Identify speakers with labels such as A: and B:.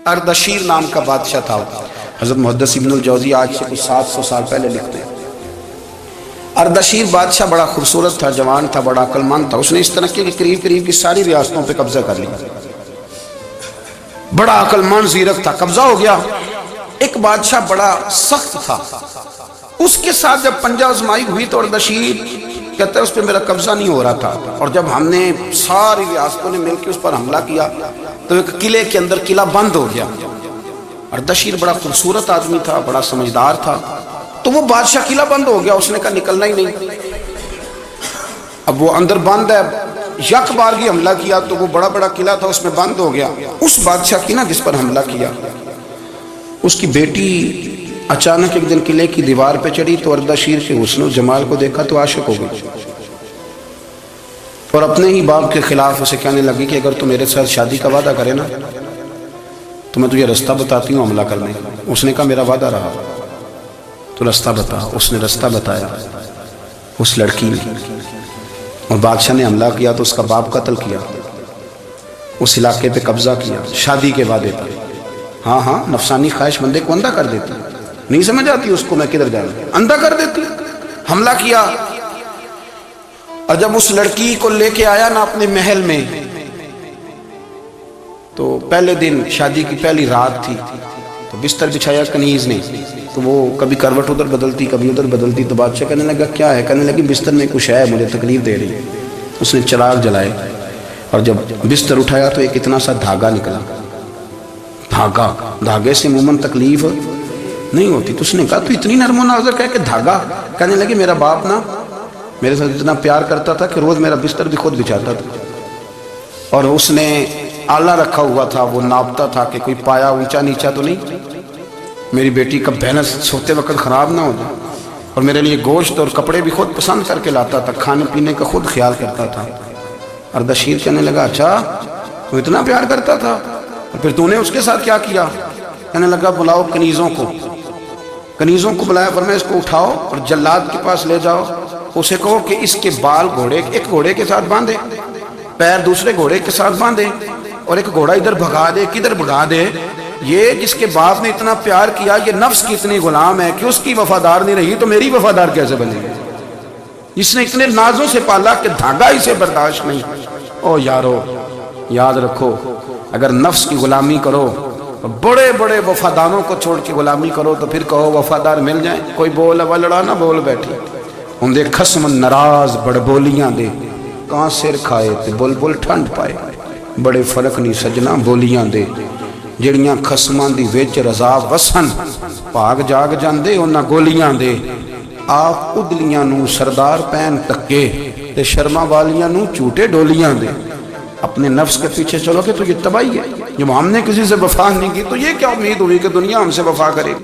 A: Ardashir نام کا بادشاہ تھا. حضرت محدث ابن الجوزی آج سے کچھ 700 سال پہلے لکھتے ہیں. اردشیر بادشاہ بڑا خوبصورت تھا، جوان تھا، بڑا عقل مند تھا. اس نے اس طرح کے قریب قریب کی ساری ریاستوں پہ قبضہ کر لیا. بڑا عقل مند زیرک تھا، قبضہ ہو گیا. ایک بادشاہ بڑا سخت تھا، اس کے ساتھ جب پنجہ آزمائی ہوئی تو اردشیر کہتا ہے اس پہ میرا قبضہ نہیں ہو رہا تھا. اور جب ہم نے ساری ریاستوں نے مل کے اس پر حملہ کیا تو ایک قلعے کے اندر قلعہ بند ہو گیا. اردشیر بڑا خوبصورت آدمی تھا، بڑا سمجھدار تھا. تو وہ بادشاہ قلعہ بند ہو گیا، اس نے کہا نکلنا ہی نہیں. اب وہ اندر بند ہے، یک بار بھی حملہ کیا تو وہ بڑا بڑا قلعہ تھا اس میں بند ہو گیا. اس بادشاہ کی نا جس پر حملہ کیا، اس کی بیٹی اچانک ایک دن قلعے کی دیوار پہ چڑھی تو اردشیر کے حسن و جمال کو دیکھا تو عاشق ہو گئی، اور اپنے ہی باپ کے خلاف اسے کہنے لگی کہ اگر تو میرے ساتھ شادی کا وعدہ کرے نا تو میں تجھے رستہ بتاتی ہوں حملہ کرنے کا. اس نے کہا میرا وعدہ رہا، تو رستہ بتا. اس نے رستہ بتایا اس لڑکی نے، اور بادشاہ نے حملہ کیا تو اس کا باپ قتل کیا، اس علاقے پہ قبضہ کیا شادی کے وعدے پر. ہاں ہاں، نفسانی خواہش بندے کو اندھا کر دیتی، نہیں سمجھ آتی اس کو میں کدھر جاؤں، اندھا کر دیتی. حملہ کیا، اور جب اس لڑکی کو لے کے آیا نا اپنے محل میں تو پہلے دن شادی کی پہلی رات تھی تو بستر بچھایا کنیز نے، تو وہ کبھی کروٹ ادھر بدلتی کبھی ادھر بدلتی. تو بادشاہ کہنے لگا کیا ہے؟ کہنے لگی بستر میں کچھ ہے، مجھے تکلیف دے رہی ہے. اس نے چراغ جلائے اور جب بستر اٹھایا تو ایک اتنا سا دھاگا نکلا. دھاگے سے عموماً تکلیف نہیں ہوتی. تو اس نے کہا تو اتنی نرم و نازک ہے کہ دھاگا. کہنے لگی میرا باپ نا میرے ساتھ اتنا پیار کرتا تھا کہ روز میرا بستر بھی خود بچھاتا تھا، اور اس نے آلہ رکھا ہوا تھا، وہ ناپتا تھا کہ کوئی پایا اونچا نیچا تو نہیں، میری بیٹی کا بیلنس سوتے وقت خراب نہ ہو جائے. اور میرے لیے گوشت اور کپڑے بھی خود پسند کر کے لاتا تھا، کھانے پینے کا خود خیال کرتا تھا. اردشیر کہنے لگا اچھا تو اتنا پیار کرتا تھا، اور پھر تو نے اس کے ساتھ کیا کیا؟ کہنے لگا بلاؤ کنیزوں کو بلایا، فرمایا اس کو اٹھاؤ اور جلاد کے پاس لے جاؤ. اسے کہو کہ اس کے بال ایک گھوڑے کے ساتھ باندھے، پیر دوسرے گھوڑے کے ساتھ باندھے، اور ایک گھوڑا ادھر بھگا دے کدھر بھگا دے. یہ جس کے باپ نے اتنا پیار کیا، یہ نفس کی اتنی غلام ہے کہ اس کی وفادار نہیں رہی تو میری وفادار کیسے بنے گی؟ اس نے اتنے نازوں سے پالا کہ دھاگا اسے برداشت نہیں. او یارو یاد رکھو، اگر نفس کی غلامی کرو تو بڑے بڑے وفاداروں کو چھوڑ کے غلامی کرو تو پھر کہو وفادار مل جائیں. کوئی بول اب لڑا نہ بول بیٹھی ہوں دے خسم ناراض بڑ بولیاں دے، کہاں سر کھائے تے بول بول ٹھنڈ پائے. بڑے فرق نہیں سجنا بولیاں دے، جڑیاں خسماں دی وچ رضا وسن بھاگ جاگ جاندے انہاں گولیاں دے. آپ ادلیاں نو سردار پین ٹکے تے شرما والیاں نو چوٹے ڈولیاں دے. اپنے نفس کے پیچھے چلو کہ تو یہ تباہی ہے. جب ہم نے کسی سے وفا نہیں کی تو یہ کیا امید ہوئی کہ دنیا ہم سے وفا کرے گی؟